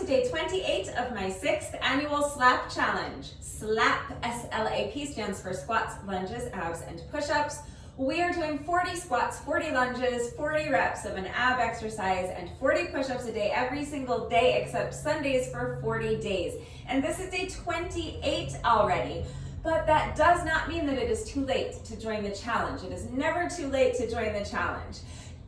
day 28 of my 6th annual SLAP challenge. SLAP, S-L-A-P, stands for squats, lunges, abs, and push-ups. We are doing 40 squats, 40 lunges, 40 reps of an ab exercise, and 40 push-ups a day every single day except Sundays for 40 days. And this is day 28 already. But that does not mean that it is too late to join the challenge. It is never too late to join the challenge.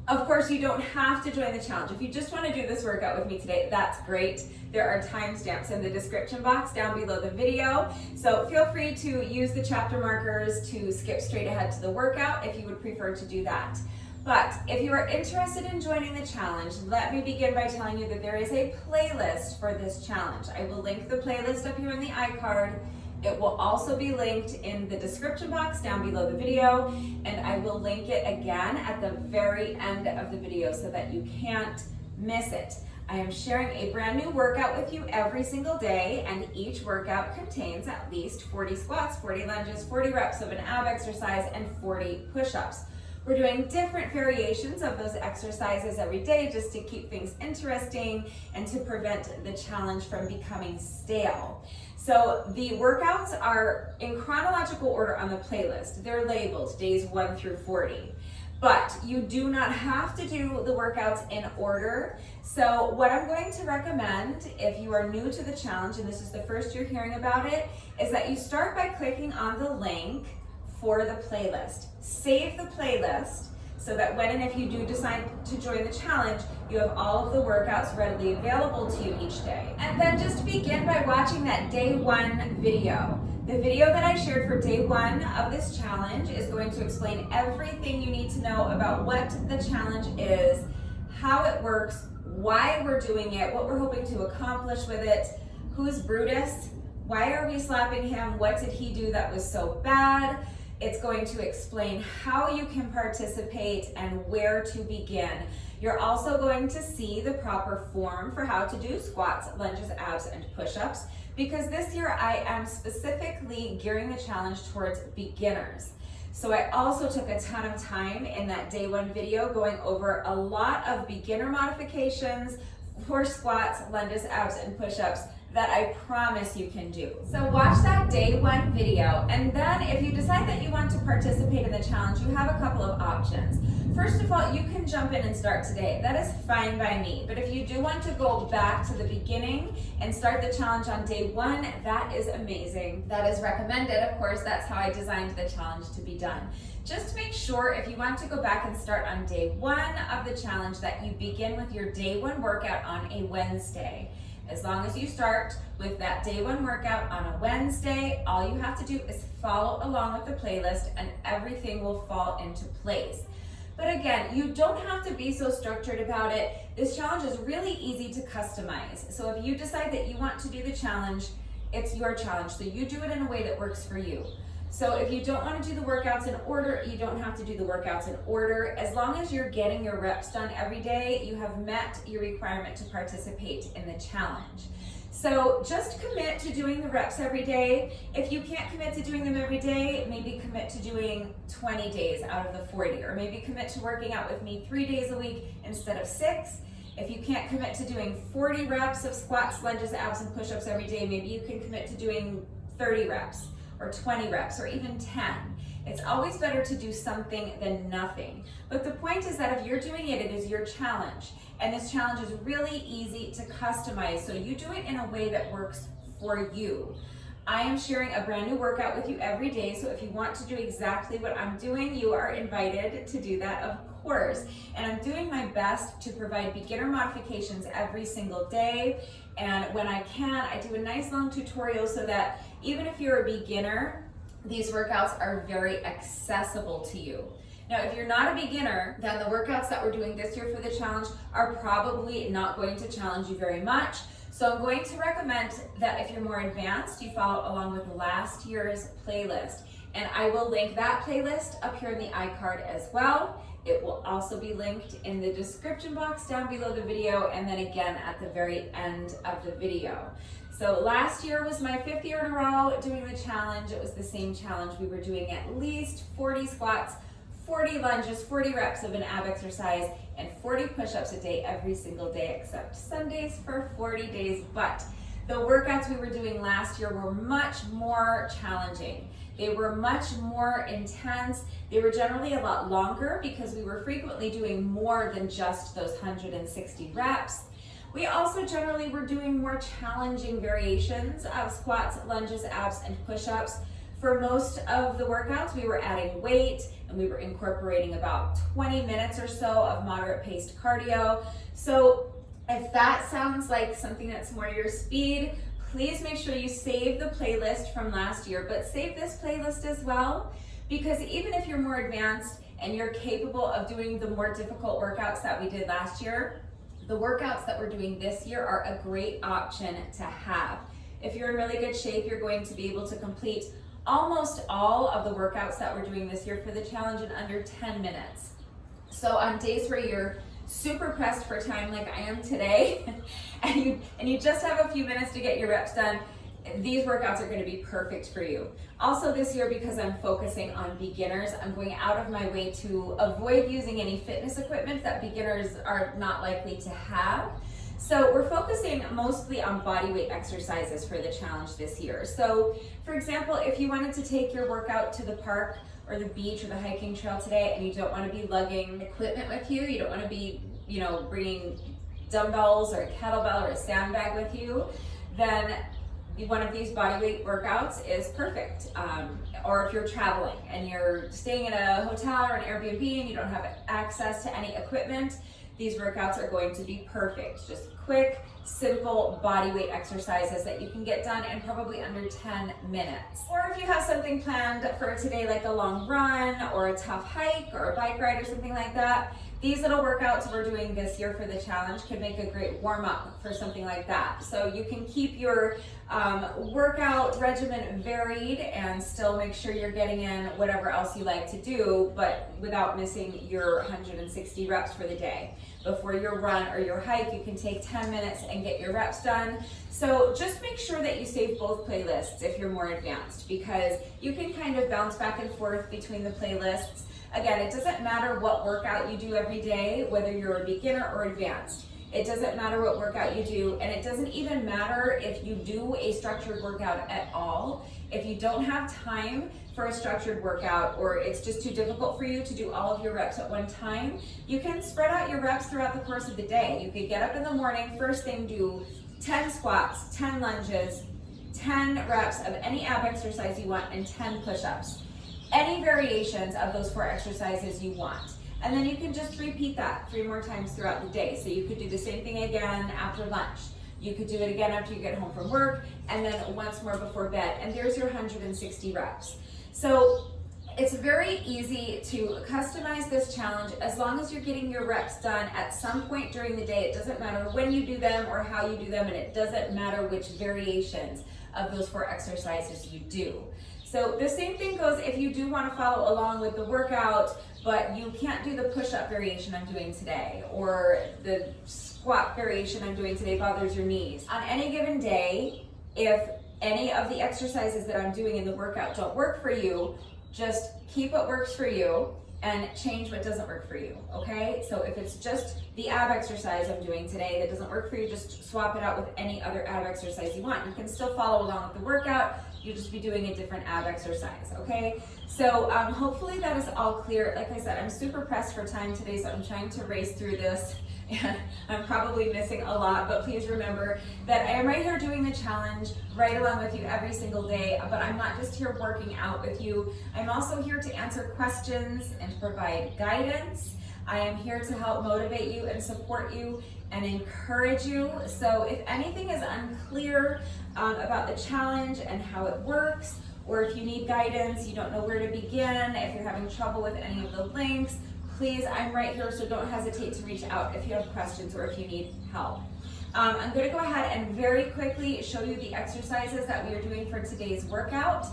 Of course, you don't have to join the challenge. If you just want to do this workout with me today, that's great. There are timestamps in the description box down below the video. So feel free to use the chapter markers to skip straight ahead to the workout if you would prefer to do that. But if you are interested in joining the challenge, let me begin by telling you that there is a playlist for this challenge. I will link the playlist up here in the iCard. It will also be linked in the description box down below the video, and I will link it again at the very end of the video so that you can't miss it. I am sharing a brand new workout with you every single day, and each workout contains at least 40 squats, 40 lunges, 40 reps of an ab exercise, and 40 push-ups. We're doing different variations of those exercises every day just to keep things interesting and to prevent the challenge from becoming stale. So the workouts are in chronological order on the playlist. They're labeled days 1 through 40. But you do not have to do the workouts in order. So what I'm going to recommend, if you are new to the challenge and this is the first you're hearing about it, is that you start by clicking on the link for the playlist. Save the playlist so that when and if you do decide to join the challenge, you have all of the workouts readily available to you each day. And then just begin by watching that day 1 video. The video that I shared for day 1 of this challenge is going to explain everything you need to know about what the challenge is, how it works, why we're doing it, what we're hoping to accomplish with it, who's Brutus, why are we slapping him, what did he do that was so bad. It's going to explain how you can participate and where to begin. You're also going to see the proper form for how to do squats, lunges, abs, and push-ups, because this year I am specifically gearing the challenge towards beginners. So I also took a ton of time in that day 1 video going over a lot of beginner modifications for squats, lunges, abs, and push-ups that I promise you can do. So watch that day 1 video, and then if you decide that you want to participate in the challenge, you have a couple of options. First of all, you can jump in and start today. That is fine by me. But if you do want to go back to the beginning and start the challenge on day 1, that is amazing. That is recommended. Of course, that's how I designed the challenge to be done. Just make sure if you want to go back and start on day 1 of the challenge that you begin with your day 1 workout on a Wednesday. As long as you start with that day 1 workout on a Wednesday, all you have to do is follow along with the playlist and everything will fall into place. But again, you don't have to be so structured about it. This challenge is really easy to customize. So if you decide that you want to do the challenge, it's your challenge. So you do it in a way that works for you. So if you don't want to do the workouts in order, you don't have to do the workouts in order. As long as you're getting your reps done every day, you have met your requirement to participate in the challenge. So just commit to doing the reps every day. If you can't commit to doing them every day, maybe commit to doing 20 days out of the 40, or maybe commit to working out with me 3 days a week instead of 6. If you can't commit to doing 40 reps of squats, lunges, abs, and push-ups every day, maybe you can commit to doing 30 reps. Or 20 reps, or even 10. It's always better to do something than nothing. But the point is that if you're doing it, it is your challenge. And this challenge is really easy to customize, so you do it in a way that works for you. I am sharing a brand new workout with you every day, so if you want to do exactly what I'm doing, you are invited to do that, of course. And I'm doing my best to provide beginner modifications every single day. And when I can, I do a nice long tutorial so that even if you're a beginner, these workouts are very accessible to you. Now, if you're not a beginner, then the workouts that we're doing this year for the challenge are probably not going to challenge you very much. So I'm going to recommend that if you're more advanced, you follow along with last year's playlist. And I will link that playlist up here in the iCard as well. It will also be linked in the description box down below the video, and then again at the very end of the video. So last year was my 5th year in a row doing the challenge. It was the same challenge. We were doing at least 40 squats, 40 lunges, 40 reps of an ab exercise, and 40 push-ups a day every single day except Sundays for 40 days. But the workouts we were doing last year were much more challenging. They were much more intense. They were generally a lot longer because we were frequently doing more than just those 160 reps. We also generally were doing more challenging variations of squats, lunges, abs, and push-ups. For most of the workouts, we were adding weight and we were incorporating about 20 minutes or so of moderate paced cardio. So if that sounds like something that's more your speed, please make sure you save the playlist from last year, but save this playlist as well, because even if you're more advanced and you're capable of doing the more difficult workouts that we did last year, the workouts that we're doing this year are a great option to have. If you're in really good shape, you're going to be able to complete almost all of the workouts that we're doing this year for the challenge in under 10 minutes. So on days where you're super pressed for time like I am today, and you just have a few minutes to get your reps done, these workouts are going to be perfect for you. Also this year, because I'm focusing on beginners, I'm going out of my way to avoid using any fitness equipment that beginners are not likely to have. So we're focusing mostly on body weight exercises for the challenge this year. So for example, if you wanted to take your workout to the park or the beach or the hiking trail today and you don't want to be lugging equipment with you, you don't want to be, bringing dumbbells or a kettlebell or a sandbag with you, then one of these body weight workouts is perfect. Or if you're traveling and you're staying in a hotel or an Airbnb and you don't have access to any equipment, these workouts are going to be perfect. Just quick, simple body weight exercises that you can get done in probably under 10 minutes. Or if you have something planned for today, like a long run or a tough hike or a bike ride or something like that, these little workouts we're doing this year for the challenge could make a great warm-up for something like that. So you can keep your workout regimen varied and still make sure you're getting in whatever else you like to do, but without missing your 160 reps for the day. Before your run or your hike, you can take 10 minutes and get your reps done. So just make sure that you save both playlists if you're more advanced, because you can kind of bounce back and forth between the playlists. Again, it doesn't matter what workout you do every day, whether you're a beginner or advanced. It doesn't matter what workout you do, and it doesn't even matter if you do a structured workout at all. If you don't have time for a structured workout, or it's just too difficult for you to do all of your reps at one time, you can spread out your reps throughout the course of the day. You could get up in the morning, first thing do 10 squats, 10 lunges, 10 reps of any ab exercise you want, and 10 push-ups. Any variations of those 4 exercises you want. And then you can just repeat that 3 more times throughout the day. So you could do the same thing again after lunch. You could do it again after you get home from work, and then once more before bed. And there's your 160 reps. So it's very easy to customize this challenge as long as you're getting your reps done at some point during the day. It doesn't matter when you do them or how you do them, and it doesn't matter which variations of those 4 exercises you do. So the same thing goes if you do want to follow along with the workout, but you can't do the push-up variation I'm doing today, or the squat variation I'm doing today bothers your knees. On any given day, if any of the exercises that I'm doing in the workout don't work for you, just keep what works for you and change what doesn't work for you, okay? So if it's just the ab exercise I'm doing today that doesn't work for you, just swap it out with any other ab exercise you want. You can still follow along with the workout, you'll just be doing a different ab exercise, okay? So hopefully that is all clear. Like I said, I'm super pressed for time today, so I'm trying to race through this, and I'm probably missing a lot, but please remember that I am right here doing the challenge right along with you every single day, but I'm not just here working out with you. I'm also here to answer questions and to provide guidance. I am here to help motivate you and support you and encourage you. So if anything is unclear about the challenge and how it works, or if you need guidance, you don't know where to begin, if you're having trouble with any of the links, please, I'm right here, so don't hesitate to reach out if you have questions or if you need help. I'm going to go ahead and very quickly show you the exercises that we are doing for today's workout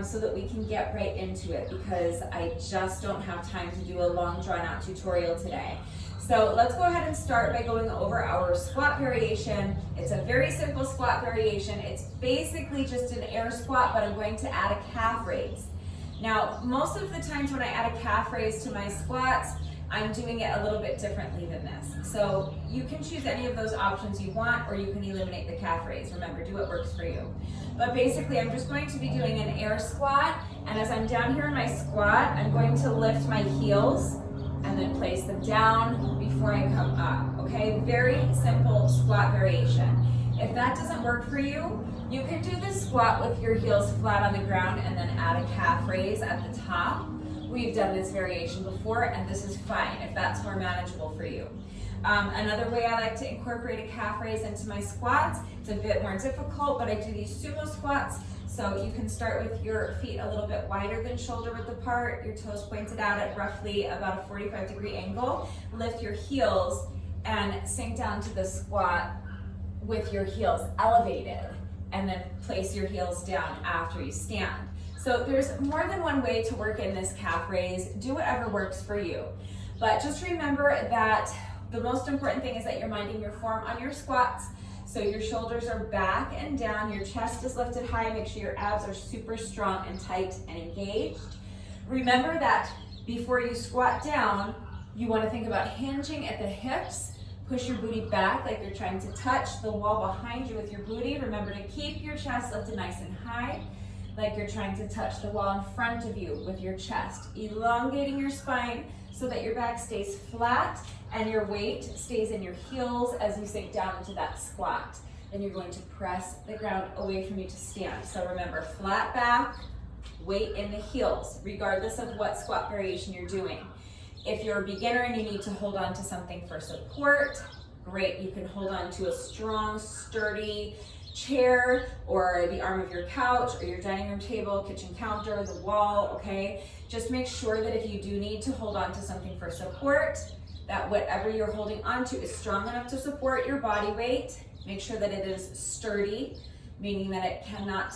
so that we can get right into it, because I just don't have time to do a long drawn-out tutorial today. So let's go ahead and start by going over our squat variation. It's a very simple squat variation. It's basically just an air squat, but I'm going to add a calf raise. Now, most of the times when I add a calf raise to my squats, I'm doing it a little bit differently than this. So you can choose any of those options you want, or you can eliminate the calf raise. Remember, do what works for you. But basically, I'm just going to be doing an air squat, and as I'm down here in my squat, I'm going to lift my heels and then place them down before I come up, okay? Very simple squat variation. If that doesn't work for you, you can do the squat with your heels flat on the ground and then add a calf raise at the top. We've done this variation before, and this is fine if that's more manageable for you. Another way I like to incorporate a calf raise into my squats, it's a bit more difficult, but I do these sumo squats. So you can start with your feet a little bit wider than shoulder width apart, your toes pointed out at roughly about a 45-degree angle. Lift your heels and sink down to the squat with your heels elevated, and then place your heels down after you stand. So there's more than one way to work in this calf raise. Do whatever works for you. But just remember that the most important thing is that you're minding your form on your squats. So your shoulders are back and down, your chest is lifted high, make sure your abs are super strong and tight and engaged. Remember that before you squat down, you want to think about hinging at the hips. Push your booty back like you're trying to touch the wall behind you with your booty. Remember to keep your chest lifted nice and high, like you're trying to touch the wall in front of you with your chest. Elongating your spine so that your back stays flat and your weight stays in your heels as you sink down into that squat. Then you're going to press the ground away from you to stand. So remember, flat back, weight in the heels, regardless of what squat variation you're doing. If you're a beginner and you need to hold on to something for support, great. You can hold on to a strong, sturdy chair or the arm of your couch or your dining room table, kitchen counter, the wall, okay? Just make sure that if you do need to hold on to something for support, that whatever you're holding onto is strong enough to support your body weight. Make sure that it is sturdy, meaning that it cannot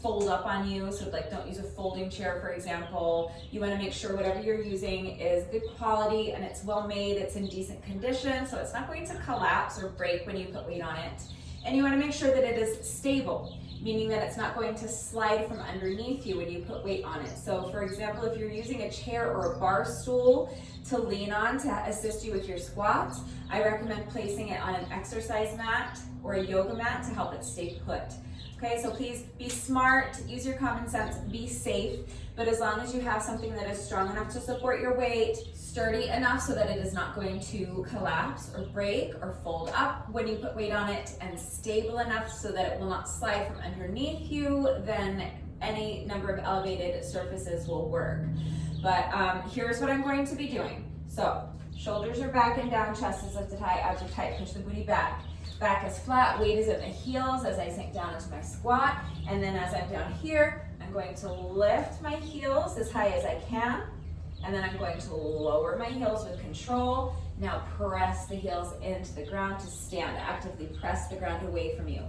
fold up on you. So like, don't use a folding chair, for example. You want to make sure whatever you're using is good quality and it's well made, it's in decent condition, so it's not going to collapse or break when you put weight on it. And you want to make sure that it is stable, meaning that it's not going to slide from underneath you when you put weight on it. So for example, if you're using a chair or a bar stool to lean on to assist you with your squats, I recommend placing it on an exercise mat or a yoga mat to help it stay put. Okay, so please be smart, use your common sense, be safe, but as long as you have something that is strong enough to support your weight, sturdy enough so that it is not going to collapse or break or fold up when you put weight on it, and stable enough so that it will not slide from underneath you, then any number of elevated surfaces will work. But here's what I'm going to be doing. So shoulders are back and down, chest is lifted high, abs are tight, push the booty back. Back is flat, weight is at the heels as I sink down into my squat. And then as I'm down here, I'm going to lift my heels as high as I can. And then I'm going to lower my heels with control. Now press the heels into the ground to stand. Actively press the ground away from you.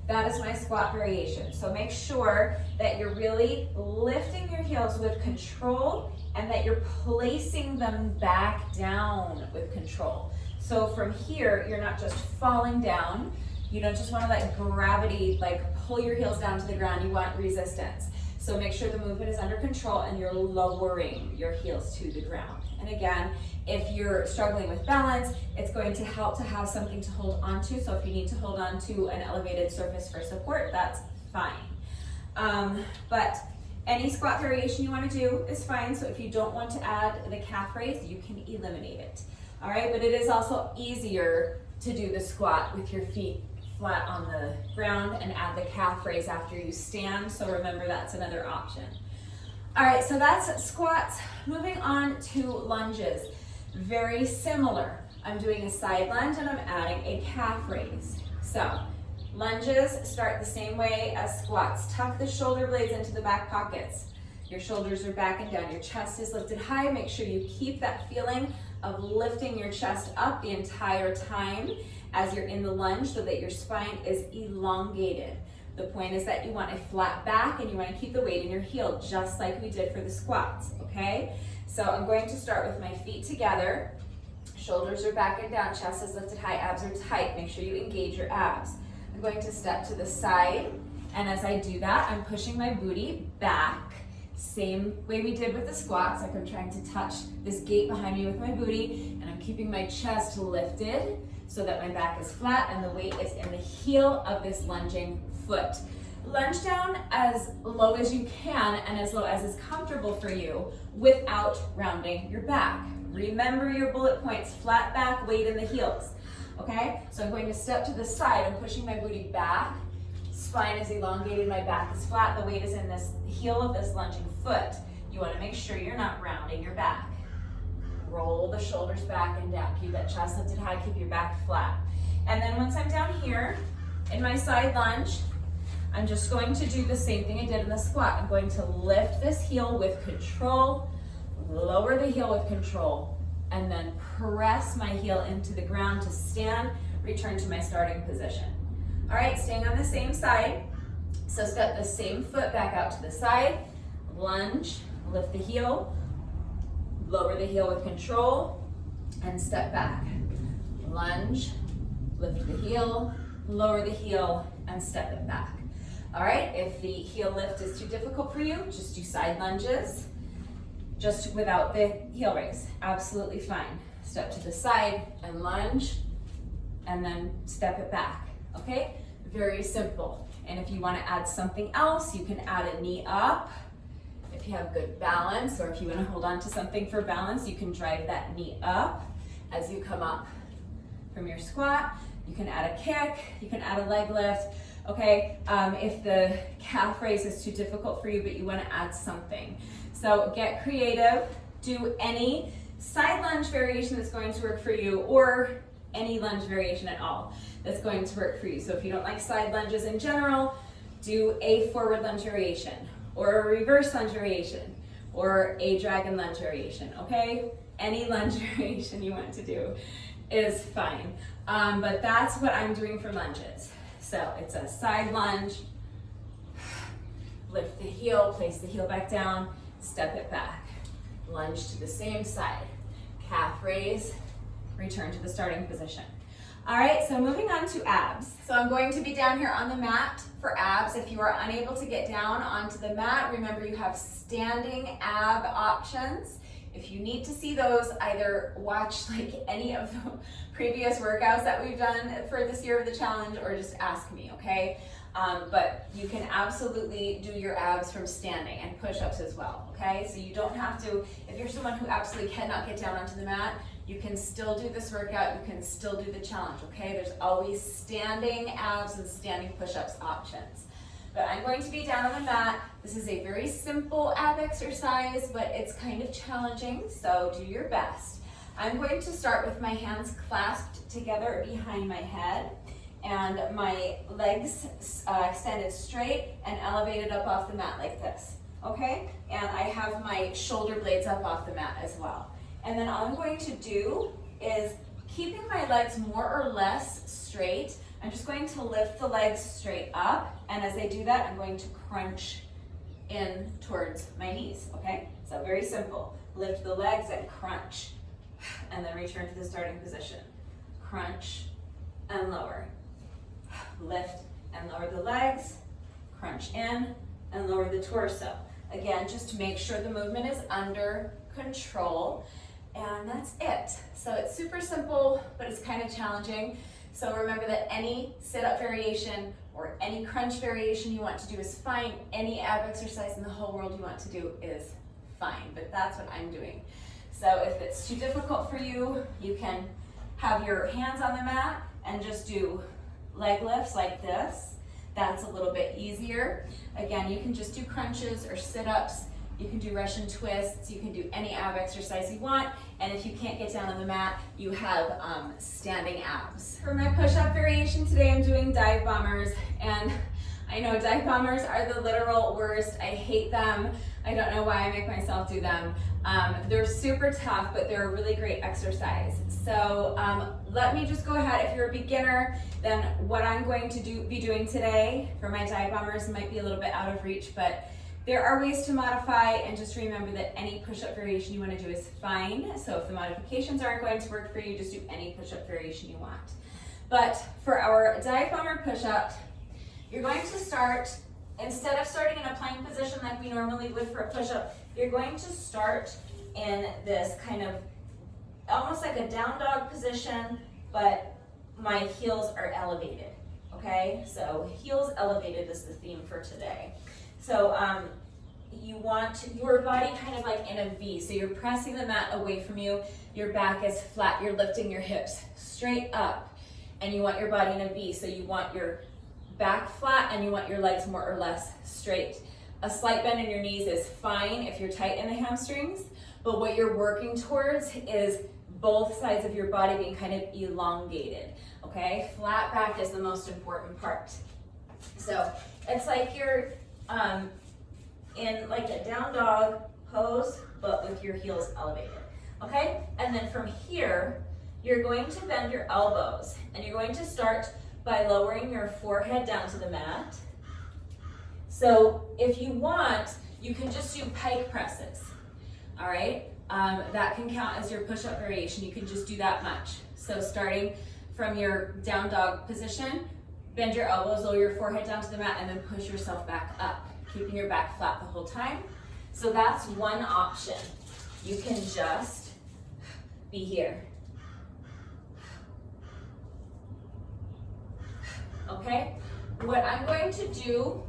That is my squat variation. So make sure that you're really lifting your heels with control and that you're placing them back down with control. So from here, you're not just falling down. You don't just want to let gravity like pull your heels down to the ground. You want resistance. So make sure the movement is under control and you're lowering your heels to the ground. And again, if you're struggling with balance, it's going to help to have something to hold onto. So if you need to hold on to an elevated surface for support, that's fine. But any squat variation you want to do is fine. So if you don't want to add the calf raise, you can eliminate it. All right, but it is also easier to do the squat with your feet flat on the ground and add the calf raise after you stand. So remember, that's another option. All right, so that's squats. Moving on to lunges. Very similar. I'm doing a side lunge and I'm adding a calf raise. So lunges start the same way as squats. Tuck the shoulder blades into the back pockets. Your shoulders are back and down. Your chest is lifted high. Make sure you keep that feeling of lifting your chest up the entire time as you're in the lunge so that your spine is elongated. The point is that you want a flat back and you want to keep the weight in your heel just like we did for the squats, okay? So I'm going to start with my feet together. Shoulders are back and down, chest is lifted high, abs are tight. Make sure you engage your abs. I'm going to step to the side, and as I do that, I'm pushing my booty back, Same way we did with the squats, like I'm trying to touch this gate behind me with my booty, and I'm keeping my chest lifted so that my back is flat and the weight is in the heel of this lunging foot. Lunge down as low as you can and as low as is comfortable for you without rounding your back. Remember your bullet points, flat back, weight in the heels, okay? So I'm going to step to the side, I'm pushing my booty back, spine is elongated, my back is flat, the weight is in this heel of this lunging foot. You wanna make sure you're not rounding your back. Roll the shoulders back and down, keep that chest lifted high, keep your back flat. And then once I'm down here, in my side lunge, I'm just going to do the same thing I did in the squat. I'm going to lift this heel with control, lower the heel with control, and then press my heel into the ground to stand, return to my starting position. All right, staying on the same side. So step the same foot back out to the side, lunge, lift the heel, lower the heel with control, and step back. Lunge, lift the heel, lower the heel, and step it back. All right, if the heel lift is too difficult for you, just do side lunges, just without the heel raise. Absolutely fine. Step to the side and lunge, and then step it back, okay? Very simple. And if you want to add something else, you can add a knee up. If you have good balance, or if you want to hold on to something for balance, you can drive that knee up as you come up from your squat. You can add a kick, you can add a leg lift. Okay, if the calf raise is too difficult for you, but you want to add something. So get creative, do any side lunge variation that's going to work for you, or any lunge variation at all that's going to work for you. So if you don't like side lunges in general, do a forward lunge variation, or a reverse lunge variation, or a dragon lunge variation, okay? Any lunge variation you want to do is fine. But that's what I'm doing for lunges. So it's a side lunge, lift the heel, place the heel back down, step it back. Lunge to the same side, calf raise, return to the starting position. All right, so moving on to abs. So I'm going to be down here on the mat for abs. If you are unable to get down onto the mat, remember you have standing ab options. If you need to see those, either watch like any of the previous workouts that we've done for this year of the challenge, or just ask me, okay? But you can absolutely do your abs from standing, and push-ups as well, okay? So you don't have to, if you're someone who absolutely cannot get down onto the mat, you can still do this workout, you can still do the challenge, okay? There's always standing abs and standing push-ups options. But I'm going to be down on the mat. This is a very simple ab exercise, but it's kind of challenging, so do your best. I'm going to start with my hands clasped together behind my head, and my legs extended straight and elevated up off the mat like this, okay? And I have my shoulder blades up off the mat as well. And then all I'm going to do is, keeping my legs more or less straight, I'm just going to lift the legs straight up, and as I do that, I'm going to crunch in towards my knees, okay? So very simple. Lift the legs and crunch, and then return to the starting position. Crunch and lower. Lift and lower the legs, crunch in, and lower the torso. Again, just to make sure the movement is under control, and that's it. So it's super simple, but it's kind of challenging. So remember that any sit-up variation or any crunch variation you want to do is fine. Any ab exercise in the whole world you want to do is fine, but that's what I'm doing. So if it's too difficult for you, you can have your hands on the mat and just do leg lifts like this. That's a little bit easier. Again, you can just do crunches or sit-ups. You can do Russian twists. You can do any ab exercise you want. And if you can't get down on the mat, you have standing abs. For my push-up variation today, I'm doing dive bombers. And I know dive bombers are the literal worst. I hate them. I don't know why I make myself do them. They're super tough, but they're a really great exercise. So let me just go ahead. If you're a beginner, then what I'm going to be doing today for my dive bombers might be a little bit out of reach, but there are ways to modify, and just remember that any push-up variation you want to do is fine. So if the modifications aren't going to work for you, just do any push-up variation you want. But for our dive bomber push-up, you're going to start instead of starting in a plank position like we normally would for a push-up, you're going to start in this kind of almost like a down dog position, but my heels are elevated, okay? So heels elevated is the theme for today. So you want your body kind of like in a V. So you're pressing the mat away from you. Your back is flat. You're lifting your hips straight up. And you want your body in a V. So you want your back flat and you want your legs more or less straight. A slight bend in your knees is fine if you're tight in the hamstrings. But what you're working towards is both sides of your body being kind of elongated. Okay? Flat back is the most important part. So it's like you're in like a down dog pose, but with your heels elevated, okay? And then from here, you're going to bend your elbows, and you're going to start by lowering your forehead down to the mat. So if you want, you can just do pike presses, all right? That can count as your push-up variation. You can just do that much. So starting from your down dog position, bend your elbows, lower your forehead down to the mat, and then push yourself back up, keeping your back flat the whole time. So that's one option. You can just be here. Okay? What I'm going to do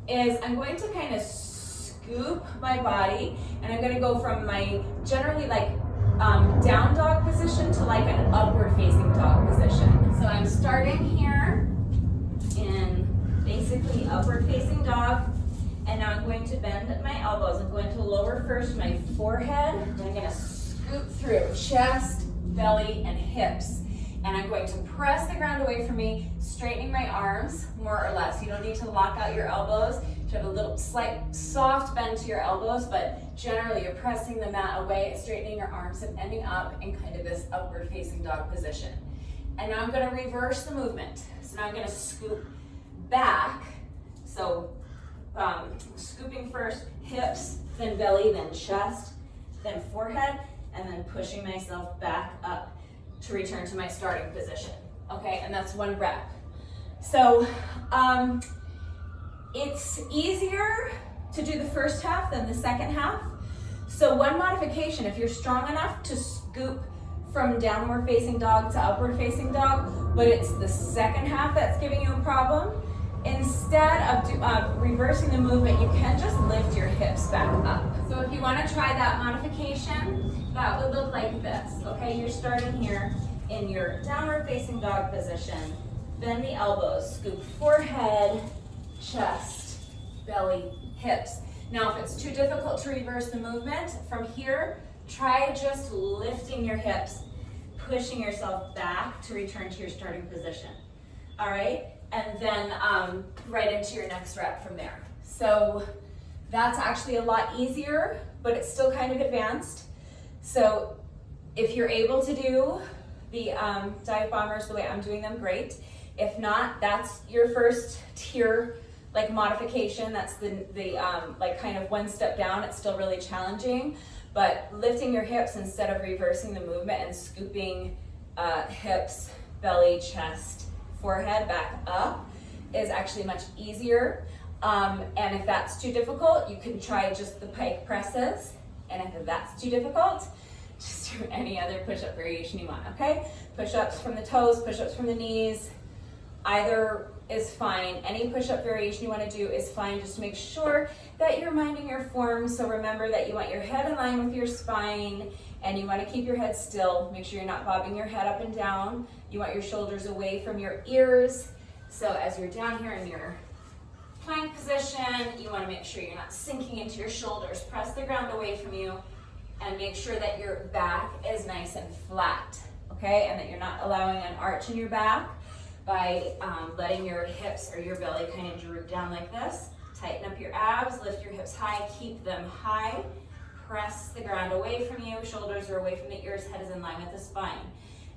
is I'm going to kind of scoop my body, and I'm going to go from my generally like down dog position to like an upward facing dog position. So I'm starting here in basically upward facing dog. And now I'm going to bend my elbows. I'm going to lower first my forehead. And I'm going to scoop through chest, belly, and hips. And I'm going to press the ground away from me, straightening my arms more or less. You don't need to lock out your elbows. You have a little slight soft bend to your elbows, but generally you're pressing the mat away, straightening your arms and ending up in kind of this upward facing dog position. And now I'm going to reverse the movement. So now I'm going to scoop back. So scooping first, hips, then belly, then chest, then forehead, and then pushing myself back up to return to my starting position. Okay, and that's one rep. So it's easier to do the first half than the second half. So one modification, if you're strong enough to scoop from downward facing dog to upward facing dog, but it's the second half that's giving you a problem, instead of reversing the movement, you can just lift your hips back up. So if you want to try that modification, that would look like this, okay? You're starting here in your downward facing dog position. Bend the elbows, scoop forehead, chest, belly, hips. Now if it's too difficult to reverse the movement, from here, try just lifting your hips, pushing yourself back to return to your starting position, all right? And then right into your next rep from there. So that's actually a lot easier, but it's still kind of advanced. So if you're able to do the dive bombers the way I'm doing them, great. If not, that's your first tier like modification. That's the like kind of one step down. It's still really challenging, but lifting your hips instead of reversing the movement and scooping hips, belly, chest, forehead back up is actually much easier. And if that's too difficult, you can try just the pike presses. And if that's too difficult, just do any other push-up variation you want, okay? Push-ups from the toes, push-ups from the knees, either is fine. Any push-up variation you want to do is fine. Just make sure that you're minding your form. So remember that you want your head in line with your spine, and you want to keep your head still. Make sure you're not bobbing your head up and down. You want your shoulders away from your ears. So as you're down here in your plank position, you want to make sure you're not sinking into your shoulders. Press the ground away from you and make sure that your back is nice and flat, okay? And that you're not allowing an arch in your back by letting your hips or your belly kind of droop down like this. Tighten up your abs, lift your hips high, keep them high. Press the ground away from you, shoulders are away from the ears, head is in line with the spine.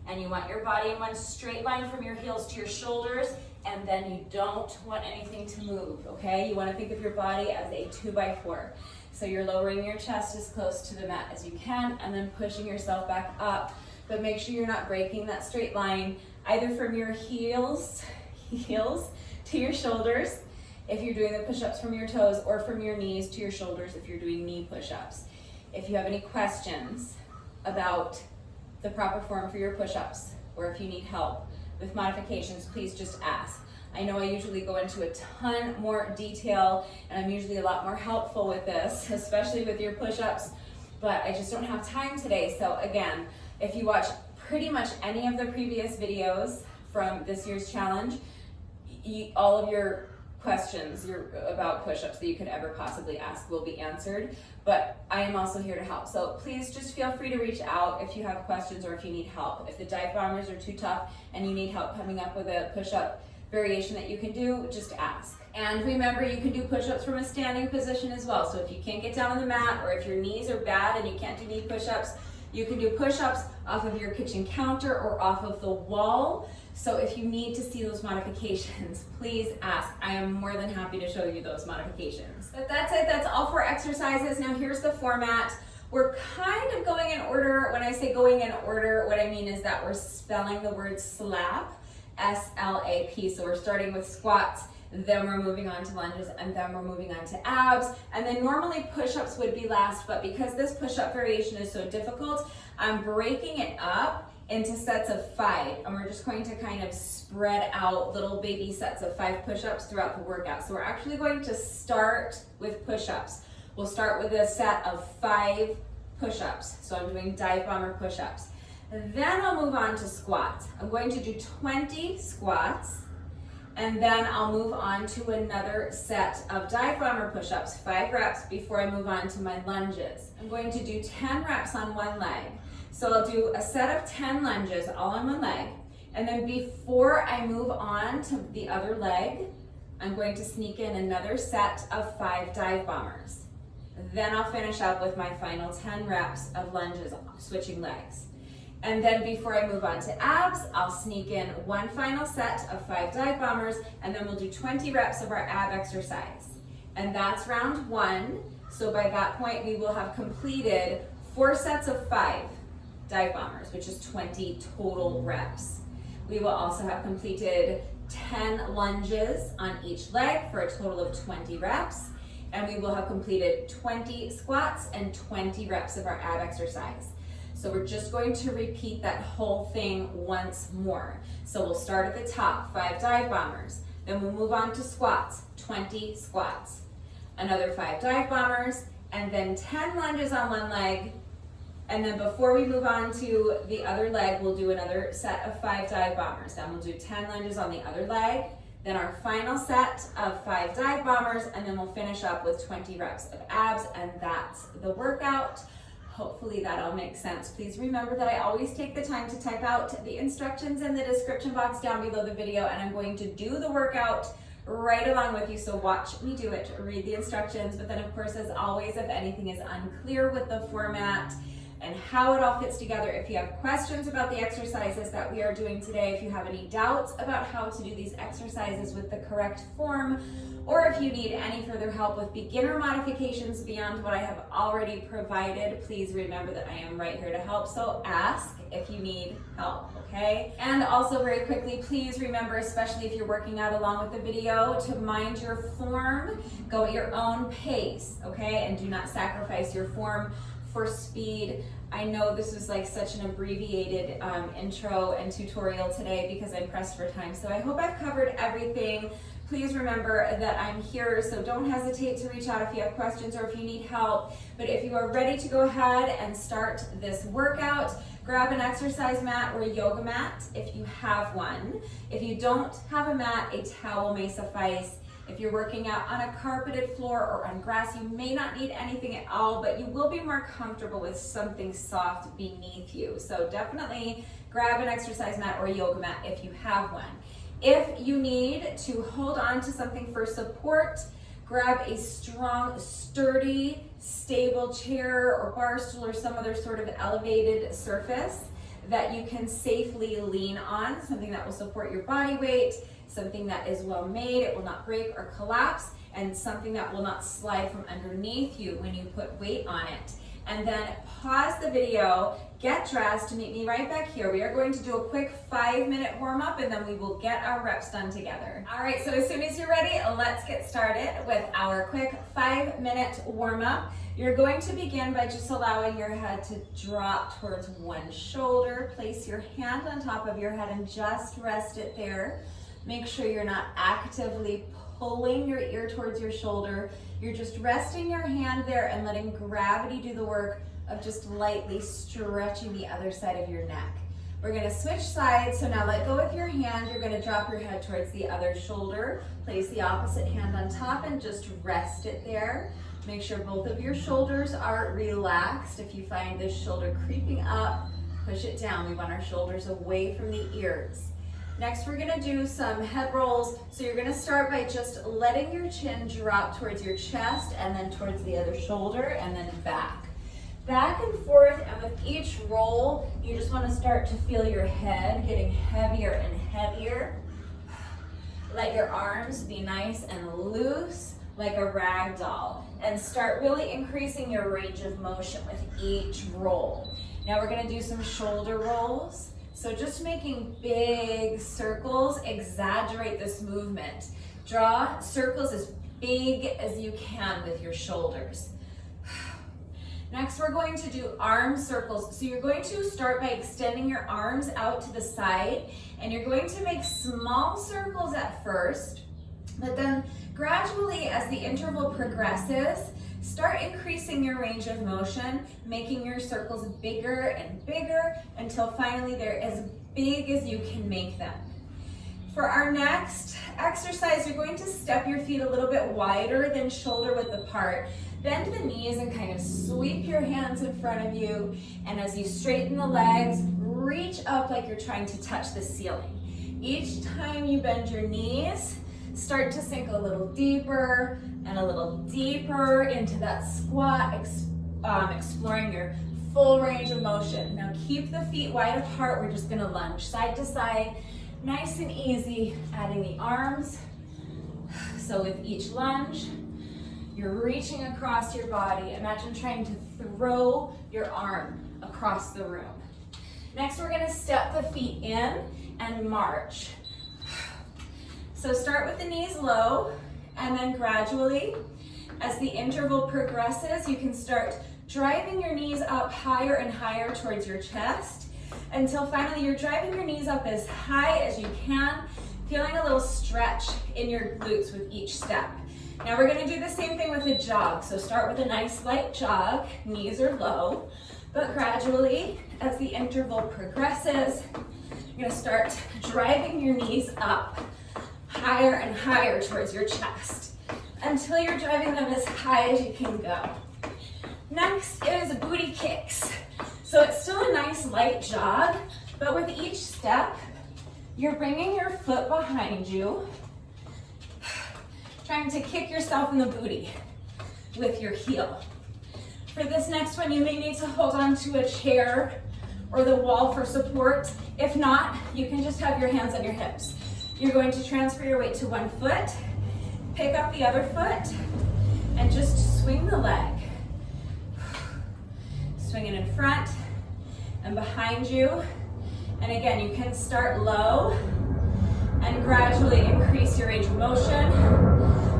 And you want your body in one straight line from your heels to your shoulders, and then you don't want anything to move, okay? You want to think of your body as a 2x4. So you're lowering your chest as close to the mat as you can, and then pushing yourself back up. But make sure you're not breaking that straight line, either from your heels to your shoulders. if you're doing the push-ups from your toes, or from your knees to your shoulders if you're doing knee push-ups. If you have any questions about the proper form for your push-ups, or if you need help with modifications, please just ask. I know I usually go into a ton more detail, and I'm usually a lot more helpful with this, especially with your push-ups, but I just don't have time today. So again, if you watch pretty much any of the previous videos from this year's challenge, all of your questions about push-ups that you could ever possibly ask will be answered, but I am also here to help. So please just feel free to reach out if you have questions or if you need help. If the dive bombers are too tough and you need help coming up with a push-up variation that you can do, just ask. And remember, you can do push-ups from a standing position as well. So if you can't get down on the mat, or if your knees are bad and you can't do knee push-ups, you can do push-ups off of your kitchen counter or off of the wall. So if you need to see those modifications, please ask. I am more than happy to show you those modifications. But that's it, that's all for exercises. Now here's the format. We're kind of going in order. When I say going in order, what I mean is that we're spelling the word slap, S-L-A-P. So we're starting with squats, then we're moving on to lunges, and then we're moving on to abs. And then normally push-ups would be last, but because this push-up variation is so difficult, I'm breaking it up into sets of 5, and we're just going to kind of spread out little baby sets of 5 push-ups throughout the workout. So we're actually going to start with push-ups. We'll start with a set of 5 push-ups. So I'm doing dive bomber push-ups. Then I'll move on to squats. I'm going to do 20 squats, and then I'll move on to another set of dive bomber push-ups, 5 reps before I move on to my lunges. I'm going to do 10 reps on one leg. So I'll do a set of 10 lunges all on one leg, and then before I move on to the other leg, I'm going to sneak in another set of 5 dive bombers. Then I'll finish up with my final 10 reps of lunges, switching legs. And then before I move on to abs, I'll sneak in one final set of 5 dive bombers, and then we'll do 20 reps of our ab exercise. And that's round 1. So by that point, we will have completed 4 sets of 5 dive bombers, which is 20 total reps. We will also have completed 10 lunges on each leg for a total of 20 reps. And we will have completed 20 squats and 20 reps of our ab exercise. So we're just going to repeat that whole thing once more. So we'll start at the top, 5 dive bombers. Then we'll move on to squats, 20 squats. Another 5 dive bombers, and then 10 lunges on one leg. And then before we move on to the other leg, we'll do another set of 5 dive bombers. Then we'll do 10 lunges on the other leg. Then our final set of 5 dive bombers, and then we'll finish up with 20 reps of abs, and that's the workout. Hopefully that all makes sense. Please remember that I always take the time to type out the instructions in the description box down below the video, and I'm going to do the workout right along with you, so watch me do it, read the instructions. But then of course, as always, if anything is unclear with the format and how it all fits together, if you have questions about the exercises that we are doing today, if you have any doubts about how to do these exercises with the correct form, or if you need any further help with beginner modifications beyond what I have already provided, please remember that I am right here to help. So ask if you need help, okay? And also very quickly, please remember, especially if you're working out along with the video, to mind your form, go at your own pace, okay? And do not sacrifice your form for speed. I know this was like such an abbreviated intro and tutorial today because I'm pressed for time. So I hope I've covered everything. Please remember that I'm here, so don't hesitate to reach out if you have questions or if you need help. But if you are ready to go ahead and start this workout, grab an exercise mat or a yoga mat if you have one. If you don't have a mat, a towel may suffice. If you're working out on a carpeted floor or on grass, you may not need anything at all, but you will be more comfortable with something soft beneath you. So definitely grab an exercise mat or a yoga mat if you have one. If you need to hold on to something for support, grab a strong, sturdy, stable chair or bar stool or some other sort of elevated surface that you can safely lean on, something that will support your body weight, something that is well made, it will not break or collapse, and something that will not slide from underneath you when you put weight on it. and then pause the video, get dressed, meet me right back here. We are going to do a quick 5-minute warm up and then we will get our reps done together. All right, so as soon as you're ready, let's get started with our quick 5-minute warm up. You're going to begin by just allowing your head to drop towards one shoulder. Place your hand on top of your head and just rest it there. Make sure you're not actively pulling your ear towards your shoulder. You're just resting your hand there and letting gravity do the work of just lightly stretching the other side of your neck. We're gonna switch sides, so now let go with your hand. You're gonna drop your head towards the other shoulder. Place the opposite hand on top and just rest it there. Make sure both of your shoulders are relaxed. If you find this shoulder creeping up, push it down. We want our shoulders away from the ears. Next, we're gonna do some head rolls. So you're gonna start by just letting your chin drop towards your chest and then towards the other shoulder and then back. Back and forth, and with each roll, you just wanna start to feel your head getting heavier and heavier. Let your arms be nice and loose, like a rag doll, and start really increasing your range of motion with each roll. Now we're gonna do some shoulder rolls. So just making big circles, exaggerate this movement. Draw circles as big as you can with your shoulders. Next, we're going to do arm circles. So you're going to start by extending your arms out to the side, and you're going to make small circles at first, but then gradually as the interval progresses, start increasing your range of motion, making your circles bigger and bigger until finally they're as big as you can make them. For our next exercise, you're going to step your feet a little bit wider than shoulder width apart. Bend the knees and kind of sweep your hands in front of you. And as you straighten the legs, reach up like you're trying to touch the ceiling. Each time you bend your knees, start to sink a little deeper and a little deeper into that squat, exploring your full range of motion. Now keep the feet wide apart. We're just gonna lunge side to side, nice and easy, adding the arms. So with each lunge, you're reaching across your body. Imagine trying to throw your arm across the room. Next, we're gonna step the feet in and march. So start with the knees low, and then gradually, as the interval progresses, you can start driving your knees up higher and higher towards your chest, until finally you're driving your knees up as high as you can, feeling a little stretch in your glutes with each step. Now we're gonna do the same thing with a jog. So start with a nice light jog, knees are low, but gradually, as the interval progresses, you're gonna start driving your knees up higher and higher towards your chest until you're driving them as high as you can go. Next is booty kicks. So it's still a nice light jog, but with each step, you're bringing your foot behind you, trying to kick yourself in the booty with your heel. For this next one, you may need to hold on to a chair or the wall for support. If not, you can just have your hands on your hips. You're going to transfer your weight to one foot, pick up the other foot, and just swing the leg. Swing it in front and behind you. And again, you can start low and gradually increase your range of motion.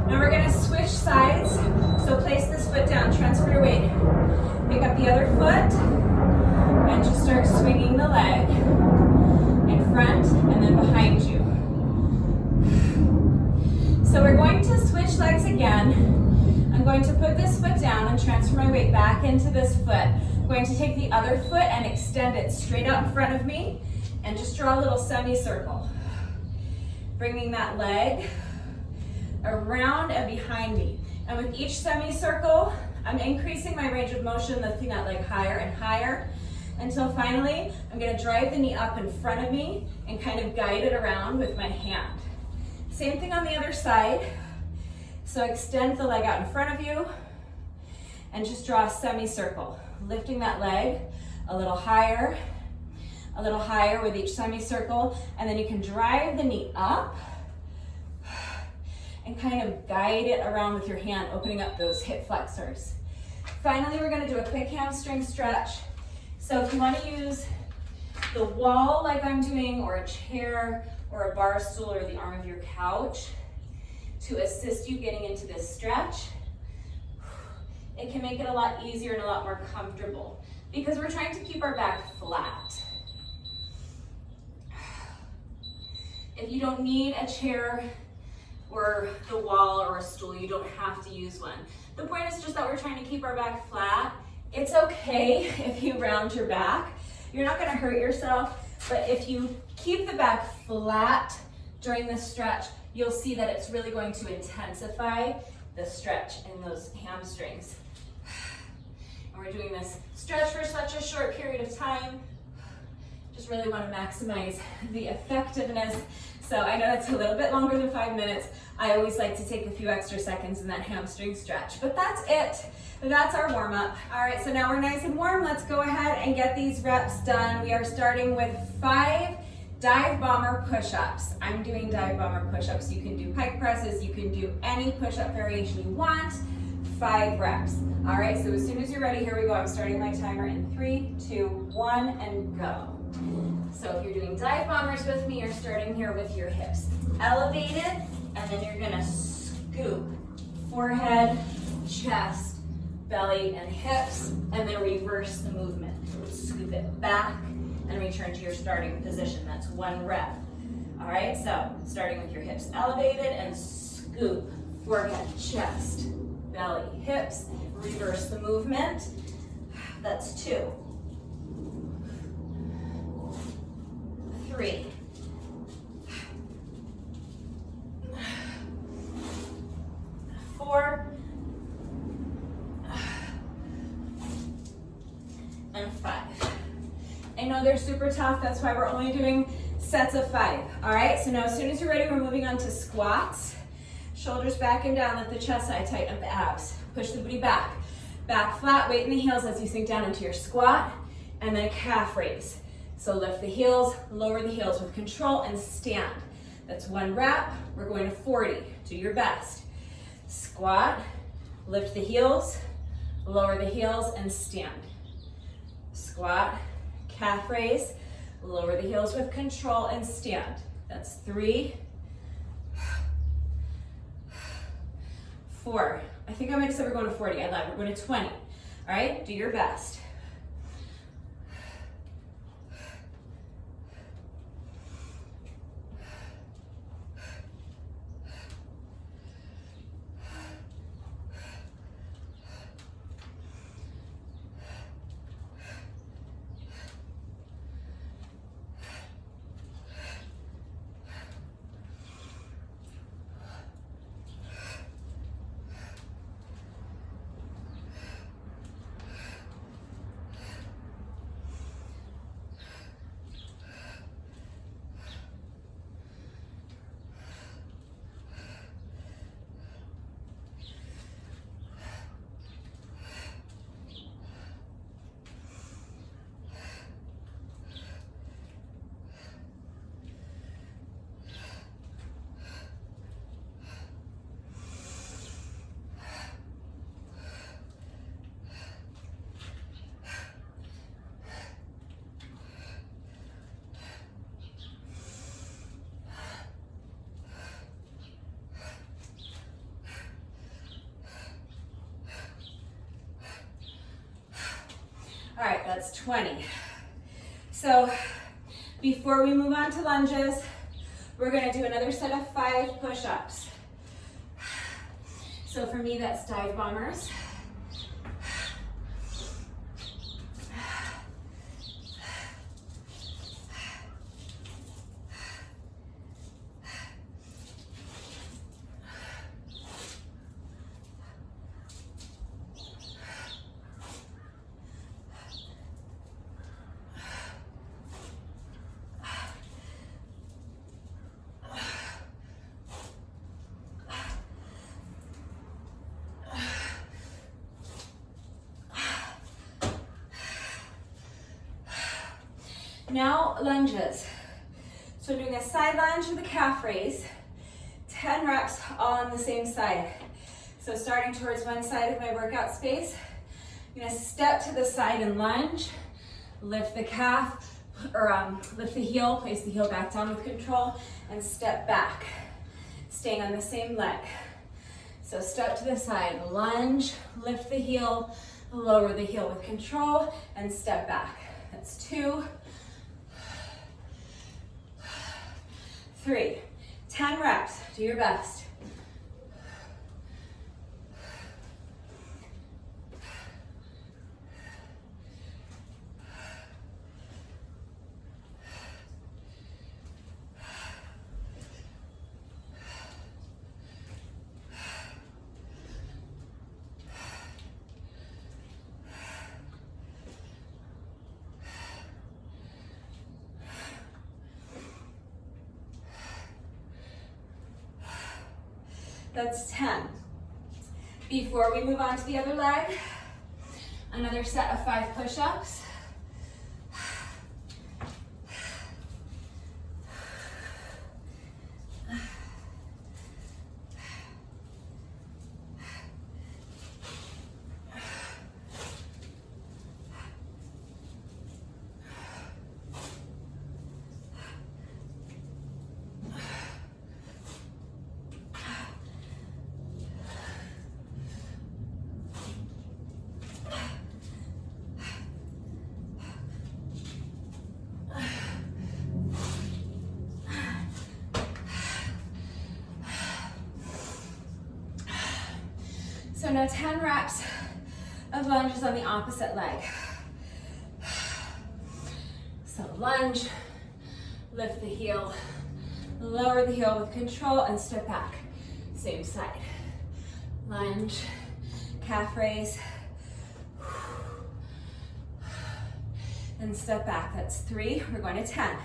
Now we're gonna switch sides. So place this foot down, transfer your weight. Pick up the other foot and just start swinging the leg in front and then behind you. So we're going to switch legs again. I'm going to put this foot down and transfer my weight back into this foot. I'm going to take the other foot and extend it straight out in front of me and just draw a little semicircle. Bringing that leg around and behind me. And with each semicircle, I'm increasing my range of motion, lifting that leg higher and higher, until finally, I'm gonna drive the knee up in front of me and kind of guide it around with my hand. Same thing on the other side. So extend the leg out in front of you and just draw a semicircle, lifting that leg a little higher with each semicircle, and then you can drive the knee up and kind of guide it around with your hand, opening up those hip flexors. Finally, we're gonna do a quick hamstring stretch. So if you wanna use the wall like I'm doing, or a chair, or a bar stool, or the arm of your couch to assist you getting into this stretch, it can make it a lot easier and a lot more comfortable because we're trying to keep our back flat. If you don't need a chair or the wall or a stool, you don't have to use one. The point is just that we're trying to keep our back flat. It's okay if you round your back. You're not gonna hurt yourself, but if you keep the back flat during this stretch, you'll see that it's really going to intensify the stretch in those hamstrings. And we're doing this stretch for such a short period of time. Just really want to maximize the effectiveness. So I know that's a little bit longer than 5 minutes. I always like to take a few extra seconds in that hamstring stretch, but that's it. That's our warm up. All right, so now we're nice and warm. Let's go ahead and get these reps done. We are starting with 5 Divebomber push-ups. I'm doing Divebomber push-ups. You can do pike presses. You can do any push-up variation you want. 5 reps. All right, so as soon as you're ready, here we go. I'm starting my timer in 3, 2, 1, and go. So if you're doing Divebombers with me, you're starting here with your hips elevated, and then you're gonna scoop forehead, chest, belly, and hips, and then reverse the movement. Scoop it back and return to your starting position. That's 1 rep. All right, so starting with your hips elevated and scoop forehead, chest, belly, hips, reverse the movement. That's 2. 3. 4. And 5. I know they're super tough, that's why we're only doing sets of 5. All right, so now as soon as you're ready, we're moving on to squats. Shoulders back and down, let the chest side tighten up the abs. Push the booty back. Back flat, weight in the heels as you sink down into your squat, and then a calf raise. So lift the heels, lower the heels with control, and stand. That's 1 rep. We're going to 40. Do your best. Squat, lift the heels, lower the heels, and stand. Squat, calf raise, lower the heels with control, and stand. That's 3, 4. I think I might have said we're going to 40. I lied. We're going to 20. All right, do your best. All right, that's 20. So before we move on to lunges, we're gonna do another set of 5 push-ups. So for me, that's Divebombers. Now lunges. So doing a side lunge with a calf raise, 10 reps all on the same side. So starting towards one side of my workout space, You're gonna step to the side and lunge. Lift the calf, or lift the heel, place the heel back down with control, and step back, staying on the same leg. So step to the side, lunge, lift the heel, lower the heel with control, and step back. That's 2, 3, 10 reps, do your best. That's 10. Before we move on to the other leg, another set of 5 push-ups. So now 10 reps of lunges on the opposite leg. So lunge, lift the heel, lower the heel with control, and step back. Same side. Lunge, calf raise, and step back. That's 3, we're going to 10.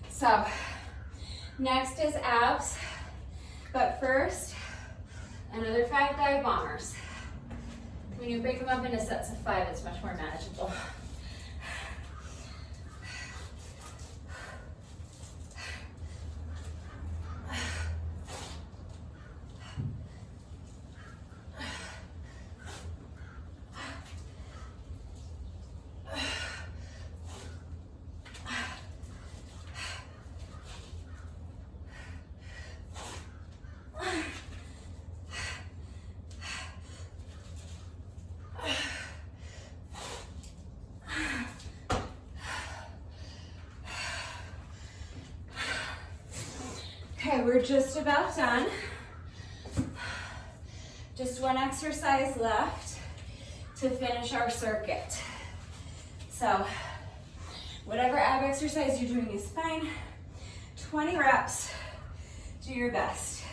So, next is abs, but first, another 5 dive bombers. When you break them up into sets of 5, it's much more manageable. Okay, we're just about done. Just one exercise left to finish our circuit. So, whatever ab exercise you're doing is fine. 20 reps, do your best.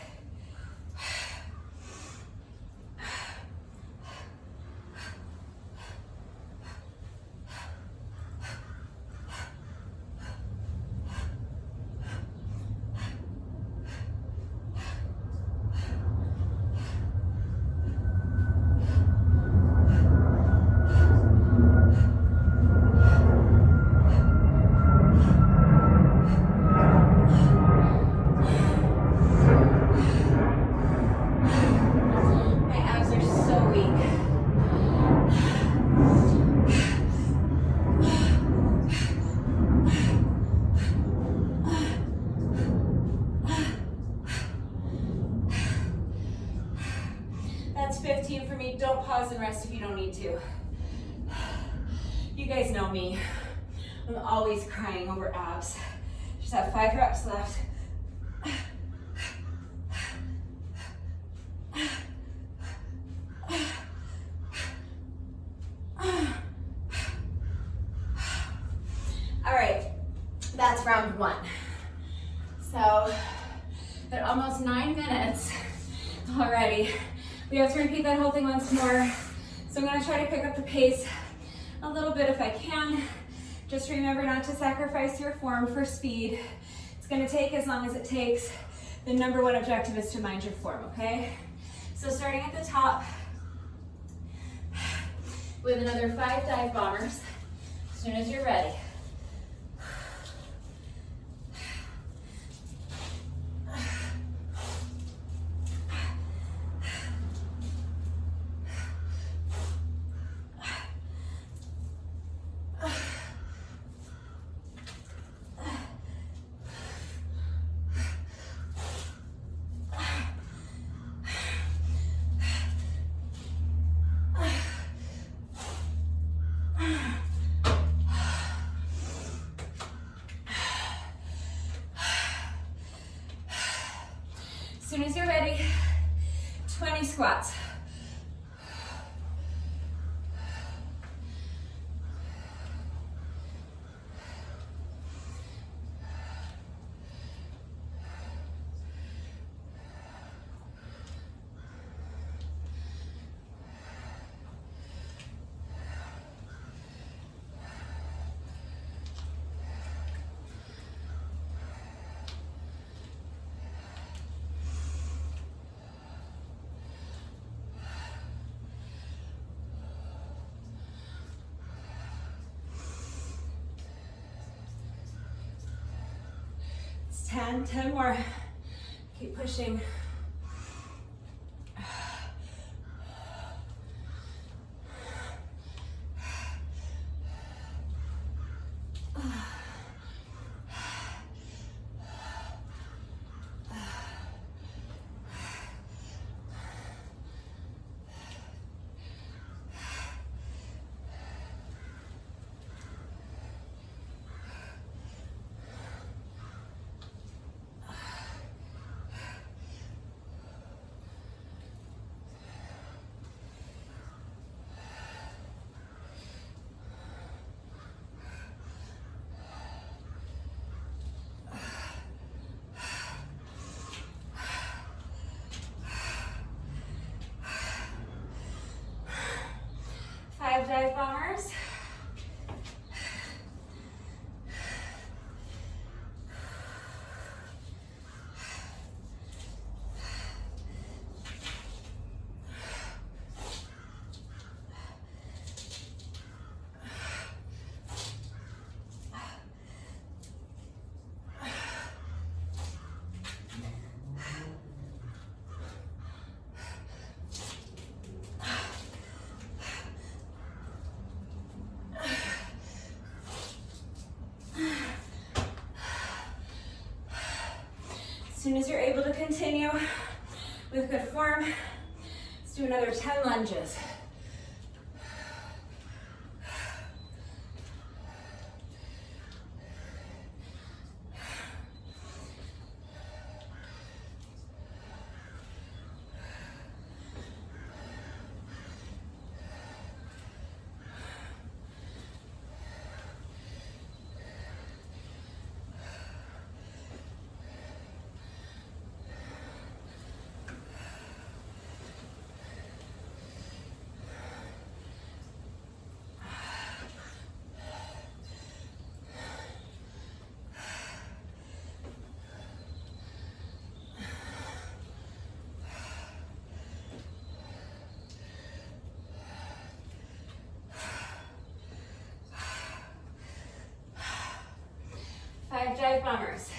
That's 15 for me. Don't pause and rest if you don't need to. You guys know me. I'm always crying over abs. Just have 5 reps left. All right, that's round 1. So, at almost 9 minutes already. We have to repeat that whole thing once more. So I'm gonna try to pick up the pace a little bit if I can. Just remember not to sacrifice your form for speed. It's gonna take as long as it takes. The number one objective is to mind your form, okay? So starting at the top with another 5 dive bombers as soon as you're ready. As soon as you're ready, 20 squats. It's 10 more. Keep pushing. Dive bombers. As soon as you're able to continue with good form, let's do another 10 lunges. Dive bombers.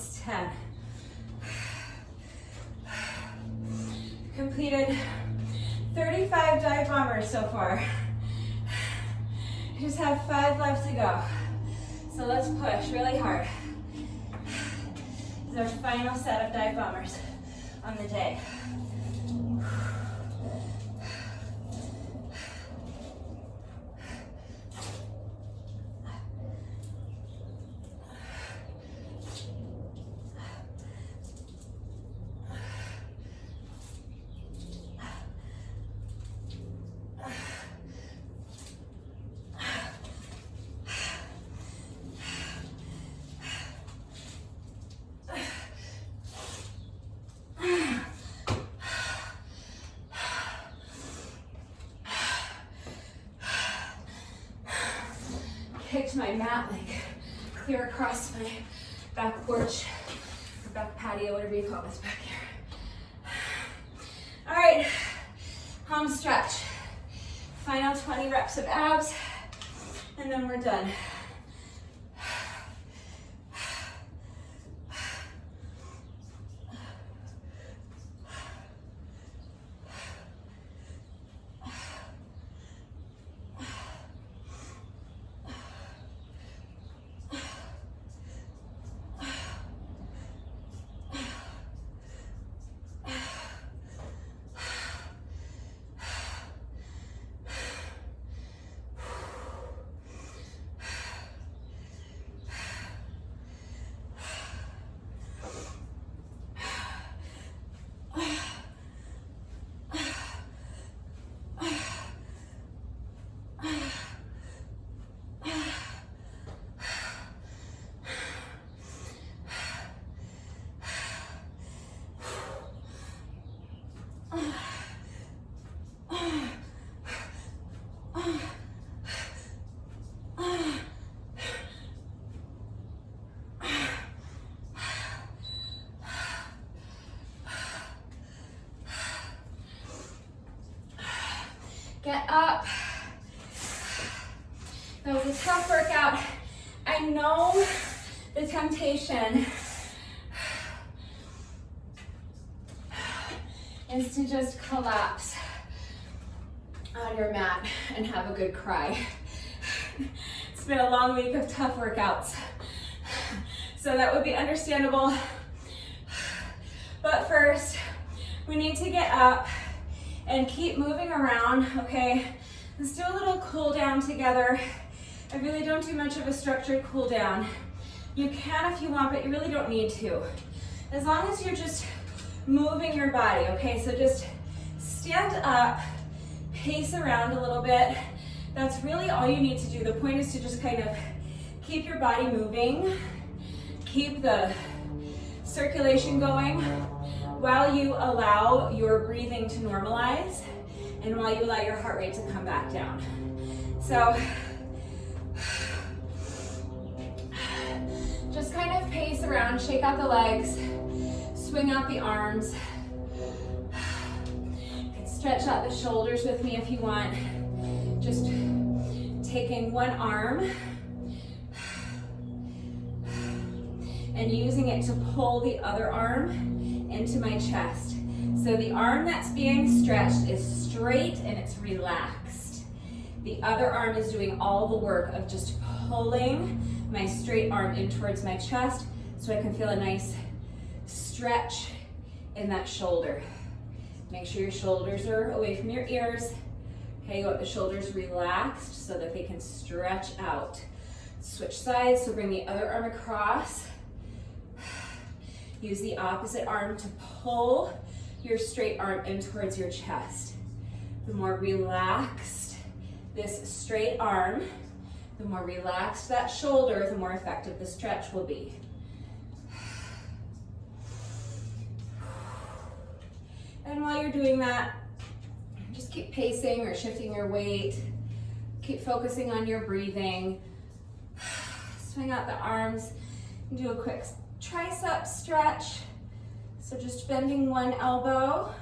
It's 10. Completed 35 dive bombers so far. I just have 5 left to go. So let's push really hard. This is our final set of dive bombers on the day. Kicked my mat like clear across my back porch or back patio, whatever you call this back here. All right, home stretch. Final 20 reps of abs, and then we're done. Get up. That was a tough workout. I know the temptation is to just collapse on your mat and have a good cry. It's been a long week of tough workouts, so that would be understandable. But first, we need to get up and keep moving around, okay? Let's do a little cool down together. I really don't do much of a structured cool down. You can if you want, but you really don't need to. As long as you're just moving your body, okay? So just stand up, pace around a little bit. That's really all you need to do. The point is to just kind of keep your body moving, keep the circulation going, while you allow your breathing to normalize and while you allow your heart rate to come back down. So just kind of pace around, shake out the legs, swing out the arms. You can stretch out the shoulders with me if you want. Just taking one arm and using it to pull the other arm into my chest. So the arm that's being stretched is straight and it's relaxed. The other arm is doing all the work of just pulling my straight arm in towards my chest so I can feel a nice stretch in that shoulder. Make sure your shoulders are away from your ears. Okay, you want the shoulders relaxed so that they can stretch out. Switch sides, so bring the other arm across. Use the opposite arm to pull your straight arm in towards your chest. The more relaxed this straight arm, the more relaxed that shoulder, the more effective the stretch will be. And while you're doing that, just keep pacing or shifting your weight. Keep focusing on your breathing. Swing out the arms and do a quick tricep stretch. So just bending one elbow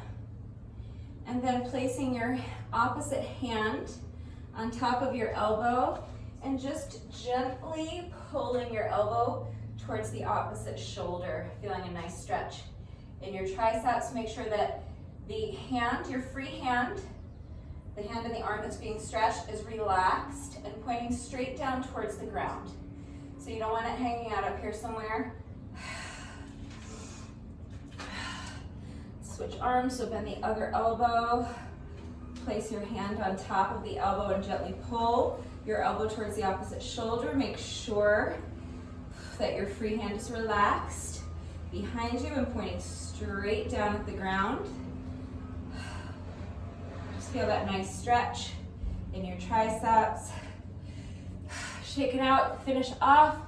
and then placing your opposite hand on top of your elbow and just gently pulling your elbow towards the opposite shoulder, feeling a nice stretch in your triceps. Make sure that the hand, your free hand, the hand and the arm that's being stretched is relaxed and pointing straight down towards the ground. So you don't want it hanging out up here somewhere. Switch arms, so bend the other elbow. Place your hand on top of the elbow and gently pull your elbow towards the opposite shoulder. Make sure that your free hand is relaxed behind you and pointing straight down at the ground. Just feel that nice stretch in your triceps. Shake it out, finish off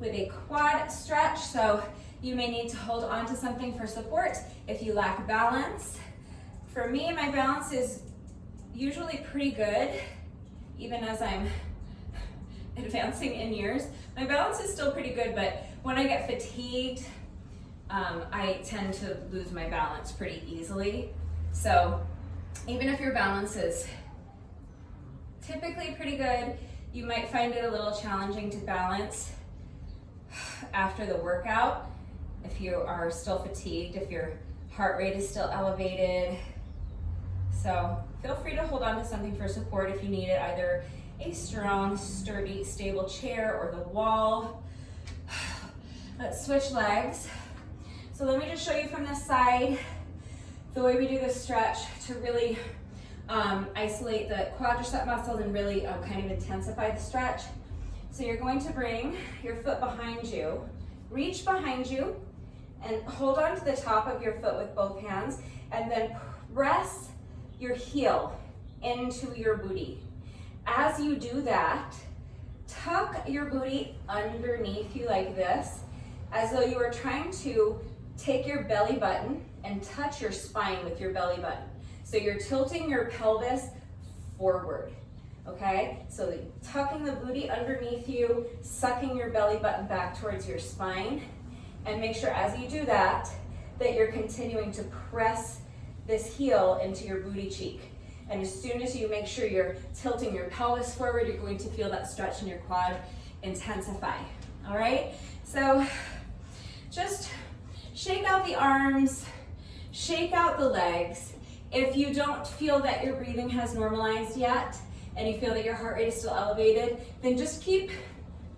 with a quad stretch. So you may need to hold on to something for support if you lack balance. For me, my balance is usually pretty good, even as I'm advancing in years. My balance is still pretty good, but when I get fatigued, I tend to lose my balance pretty easily. So even if your balance is typically pretty good, you might find it a little challenging to balance after the workout if you are still fatigued, if your heart rate is still elevated. So feel free to hold on to something for support if you need it, either a strong, sturdy, stable chair or the wall. Let's switch legs. So let me just show you from this side the way we do this stretch to really isolate the quadricep muscles and really kind of intensify the stretch. So you're going to bring your foot behind you, reach behind you, and hold on to the top of your foot with both hands, and then press your heel into your booty. As you do that, tuck your booty underneath you like this, as though you are trying to take your belly button and touch your spine with your belly button. So you're tilting your pelvis forward, okay? So tucking the booty underneath you, sucking your belly button back towards your spine, and make sure as you do that, that you're continuing to press this heel into your booty cheek. And as soon as you make sure you're tilting your pelvis forward, you're going to feel that stretch in your quad intensify, all right? So just shake out the arms, shake out the legs. If you don't feel that your breathing has normalized yet, and you feel that your heart rate is still elevated, then just keep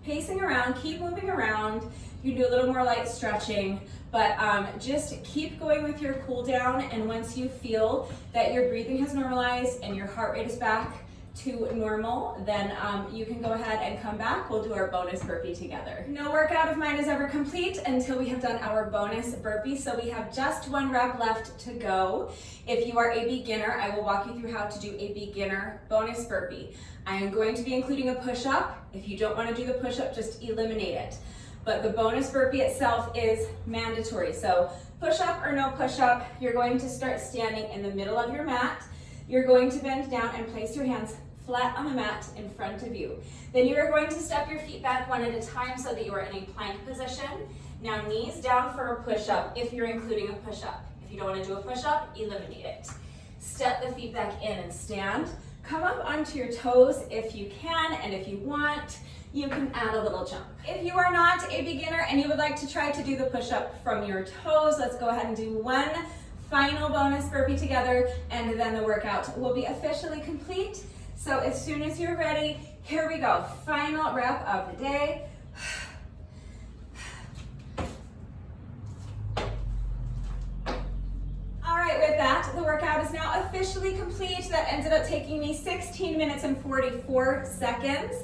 pacing around, keep moving around. You can do a little more light stretching, but just keep going with your cool down, and once you feel that your breathing has normalized and your heart rate is back to normal, then you can go ahead and come back. We'll do our bonus burpee together. No workout of mine is ever complete until we have done our bonus burpee, so we have just 1 rep left to go. If you are a beginner, I will walk you through how to do a beginner bonus burpee. I am going to be including a push-up. If you don't want to do the push-up, just eliminate it. But the bonus burpee itself is mandatory. So push-up or no push-up, you're going to start standing in the middle of your mat. You're going to bend down and place your hands flat on the mat in front of you. Then you are going to step your feet back one at a time so that you are in a plank position. Now knees down for a push-up if you're including a push-up. If you don't want to do a push-up, eliminate it. Step the feet back in and stand. Come up onto your toes if you can, and if you want, you can add a little jump. If you are not a beginner and you would like to try to do the push-up from your toes, let's go ahead and do one final bonus burpee together, and then the workout will be officially complete. So as soon as you're ready, here we go. Final rep of the day. All right, with that, the workout is now officially complete. That ended up taking me 16 minutes and 44 seconds.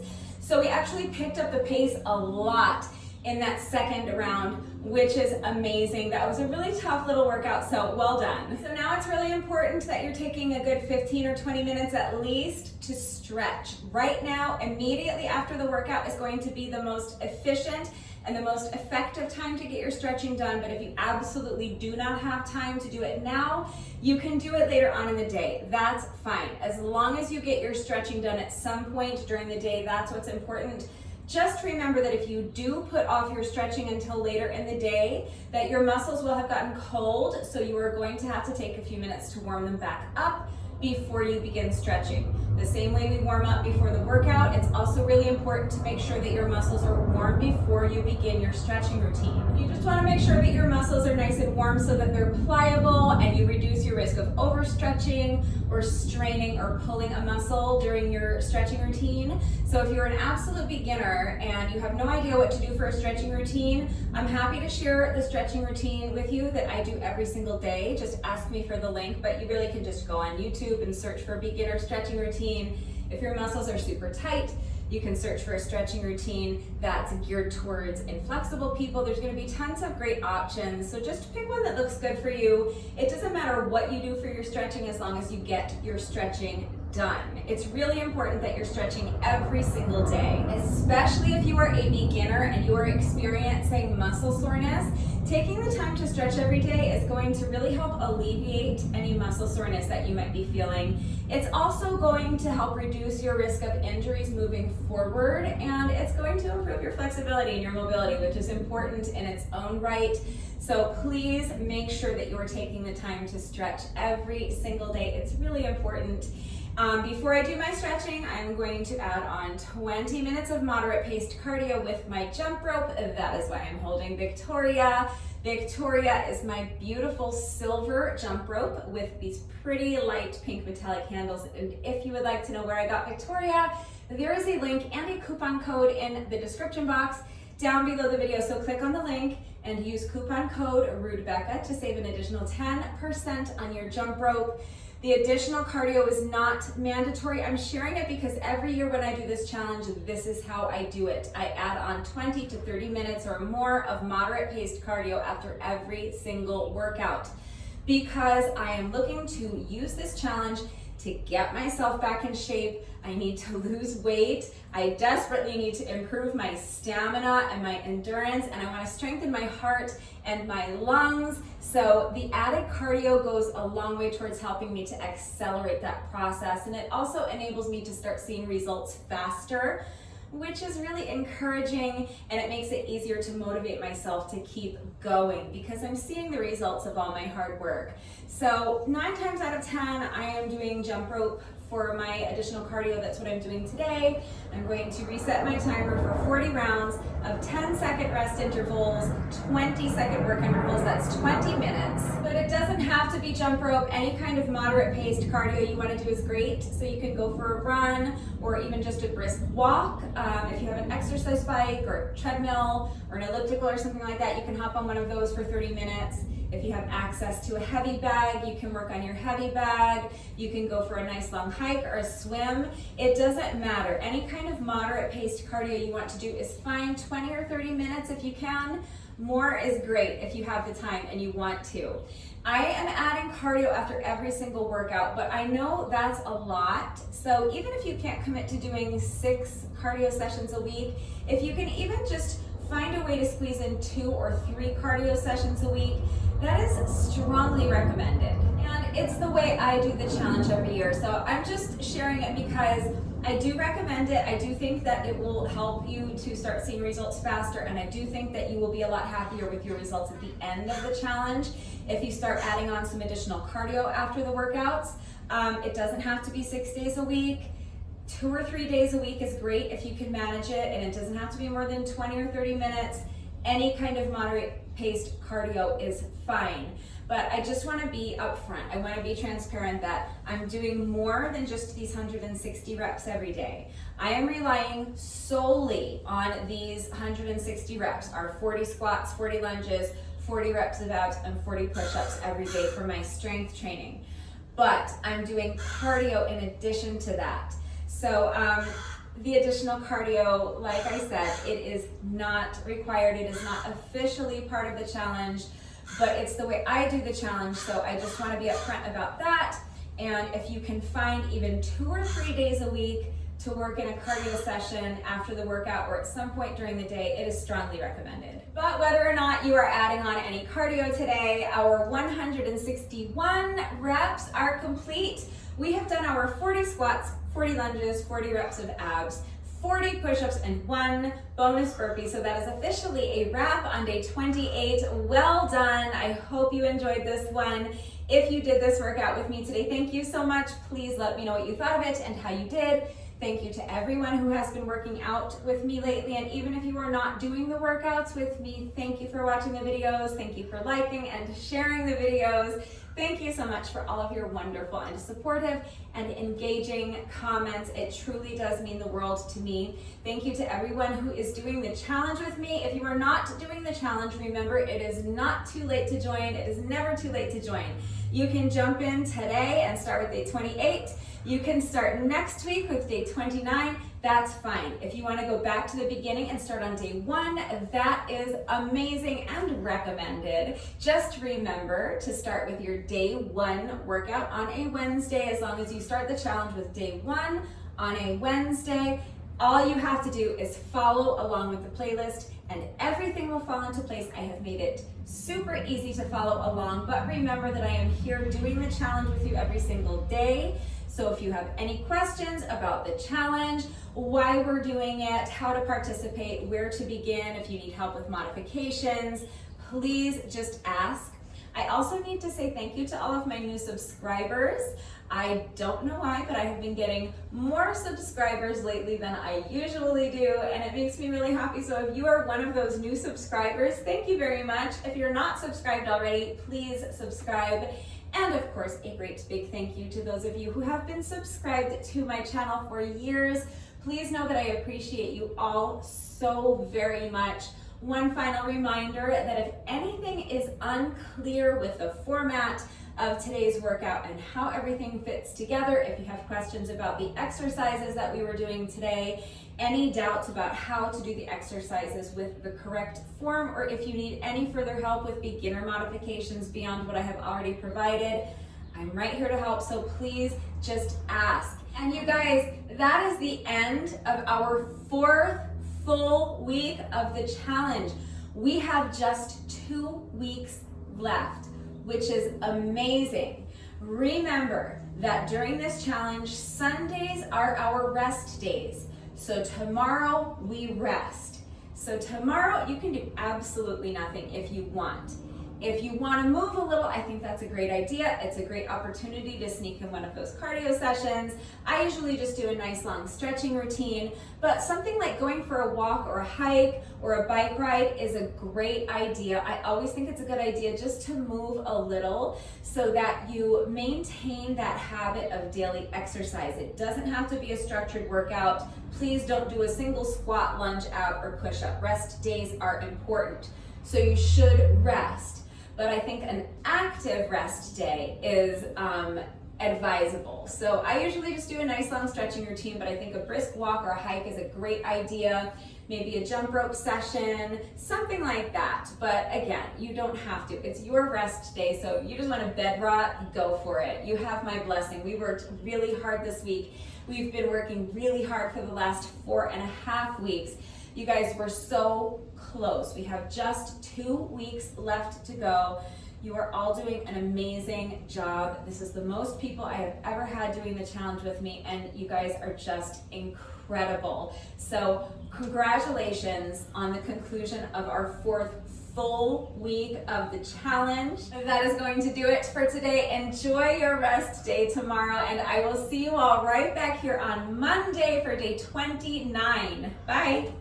So we actually picked up the pace a lot in that second round, which is amazing. That was a really tough little workout, so well done. So now it's really important that you're taking a good 15 or 20 minutes at least to stretch. Right now, immediately after the workout is going to be the most efficient and the most effective time to get your stretching done, but if you absolutely do not have time to do it now, you can do it later on in the day. That's fine. As long as you get your stretching done at some point during the day, that's what's important. Just remember that if you do put off your stretching until later in the day, that your muscles will have gotten cold, so you are going to have to take a few minutes to warm them back up before you begin stretching. The same way we warm up before the workout, it's also really important to make sure that your muscles are warm before you begin your stretching routine. You just want to make sure that your muscles are nice and warm so that they're pliable and you reduce your risk of overstretching or straining or pulling a muscle during your stretching routine. So if you're an absolute beginner and you have no idea what to do for a stretching routine, I'm happy to share the stretching routine with you that I do every single day. Just ask me for the link, but you really can just go on YouTube and search for beginner stretching routine. If your muscles are super tight, you can search for a stretching routine that's geared towards inflexible people. There's going to be tons of great options. So just pick one that looks good for you. It doesn't matter what you do for your stretching as long as you get your stretching done. It's really important that you're stretching every single day, especially if you are a beginner and you are experiencing muscle soreness. Taking the time to stretch every day is going to really help alleviate any muscle soreness that you might be feeling. It's also going to help reduce your risk of injuries moving forward, and it's going to improve your flexibility and your mobility, which is important in its own right. So please make sure that you are taking the time to stretch every single day. It's really important. Before I do my stretching, I'm going to add on 20 minutes of moderate paced cardio with my jump rope. That is why I'm holding Victoria. Victoria is my beautiful silver jump rope with these pretty light pink metallic handles. And if you would like to know where I got Victoria, there is a link and a coupon code in the description box down below the video. So click on the link and use coupon code RUDEBECCA to save an additional 10% on your jump rope. The additional cardio is not mandatory. I'm sharing it because every year when I do this challenge, this is how I do it. I add on 20 to 30 minutes or more of moderate paced cardio after every single workout because I am looking to use this challenge to get myself back in shape. I need to lose weight. I desperately need to improve my stamina and my endurance, and I want to strengthen my heart and my lungs. So the added cardio goes a long way towards helping me to accelerate that process, and it also enables me to start seeing results faster, which is really encouraging, and it makes it easier to motivate myself to keep going because I'm seeing the results of all my hard work. So 9 times out of 10, I am doing jump rope for my additional cardio. That's what I'm doing today. I'm going to reset my timer for 40 rounds of 10-second rest intervals, 20-second work intervals. That's 20 minutes. But it doesn't have to be jump rope. Any kind of moderate paced cardio you want to do is great. So you can go for a run or even just a brisk walk. If you have an exercise bike or a treadmill or an elliptical or something like that, you can hop on one of those for 30 minutes. If you have access to a heavy bag, you can work on your heavy bag. You can go for a nice long hike or a swim. It doesn't matter. Any kind of moderate paced cardio you want to do is fine. 20 or 30 minutes if you can. More is great if you have the time and you want to. I am adding cardio after every single workout, but I know that's a lot. So even if you can't commit to doing 6 cardio sessions a week, if you can even just find a way to squeeze in 2 or 3 cardio sessions a week, that is strongly recommended. And it's the way I do the challenge every year. So I'm just sharing it because I do recommend it. I do think that it will help you to start seeing results faster. And I do think that you will be a lot happier with your results at the end of the challenge if you start adding on some additional cardio after the workouts. It doesn't have to be 6 days a week. 2 or 3 days a week is great if you can manage it, and it doesn't have to be more than 20 or 30 minutes. Any kind of moderate paced cardio is fine. But I just want to be upfront. I want to be transparent that I'm doing more than just these 160 reps every day. I am relying solely on these 160 reps, our 40 squats, 40 lunges, 40 reps of abs, and 40 push-ups every day for my strength training. But I'm doing cardio in addition to that. So the additional cardio, like I said, it is not required. It is not officially part of the challenge, but it's the way I do the challenge. So I just want to be upfront about that. And if you can find even 2 or 3 days a week to work in a cardio session after the workout or at some point during the day, it is strongly recommended. But whether or not you are adding on any cardio today, our 161 reps are complete. We have done our 40 squats, 40 lunges, 40 reps of abs, 40 push-ups, and 1 bonus burpee. So that is officially a wrap on day 28. Well done. I hope you enjoyed this one. If you did this workout with me today, thank you so much. Please let me know what you thought of it and how you did. Thank you to everyone who has been working out with me lately. And even if you are not doing the workouts with me, thank you for watching the videos. Thank you for liking and sharing the videos. Thank you so much for all of your wonderful and supportive and engaging comments. It truly does mean the world to me. Thank you to everyone who is doing the challenge with me. If you are not doing the challenge, remember it is not too late to join. It is never too late to join. You can jump in today and start with day 28. You can start next week with day 29. That's fine. If you want to go back to the beginning and start on day 1, that is amazing and recommended. Just remember to start with your day 1 workout on a Wednesday. As long as you start the challenge with day 1 on a Wednesday, all you have to do is follow along with the playlist and everything will fall into place. I have made it super easy to follow along, but remember that I am here doing the challenge with you every single day. So if you have any questions about the challenge, why we're doing it, how to participate, where to begin, if you need help with modifications, please just ask. I also need to say thank you to all of my new subscribers. I don't know why, but I have been getting more subscribers lately than I usually do, and it makes me really happy. So if you are one of those new subscribers, thank you very much. If you're not subscribed already, please subscribe. And of course, a great big thank you to those of you who have been subscribed to my channel for years. Please know that I appreciate you all so very much. One final reminder that if anything is unclear with the format of today's workout and how everything fits together, if you have questions about the exercises that we were doing today, any doubts about how to do the exercises with the correct form, or if you need any further help with beginner modifications beyond what I have already provided, I'm right here to help, so please just ask. And you guys, that is the end of our 4th full week of the challenge. We have just 2 weeks left, which is amazing. Remember that during this challenge, Sundays are our rest days. So tomorrow we rest. So tomorrow you can do absolutely nothing if you want. If you want to move a little, I think that's a great idea. It's a great opportunity to sneak in one of those cardio sessions. I usually just do a nice long stretching routine, but something like going for a walk or a hike or a bike ride is a great idea. I always think it's a good idea just to move a little so that you maintain that habit of daily exercise. It doesn't have to be a structured workout. Please don't do a single squat, lunge, ab, or push-up. Rest days are important, so you should rest. But I think an active rest day is advisable. So I usually just do a nice long stretching routine, but I think a brisk walk or a hike is a great idea. Maybe a jump rope session, something like that. But again, you don't have to. It's your rest day, so you just want to bed rot, go for it. You have my blessing. We worked really hard this week. We've been working really hard for the last 4.5 weeks. You guys were so close. We have just 2 weeks left to go. You are all doing an amazing job. This is the most people I have ever had doing the challenge with me, and you guys are just incredible. So congratulations on the conclusion of our 4th full week of the challenge. That is going to do it for today. Enjoy your rest day tomorrow, and I will see you all right back here on Monday for day 29. Bye.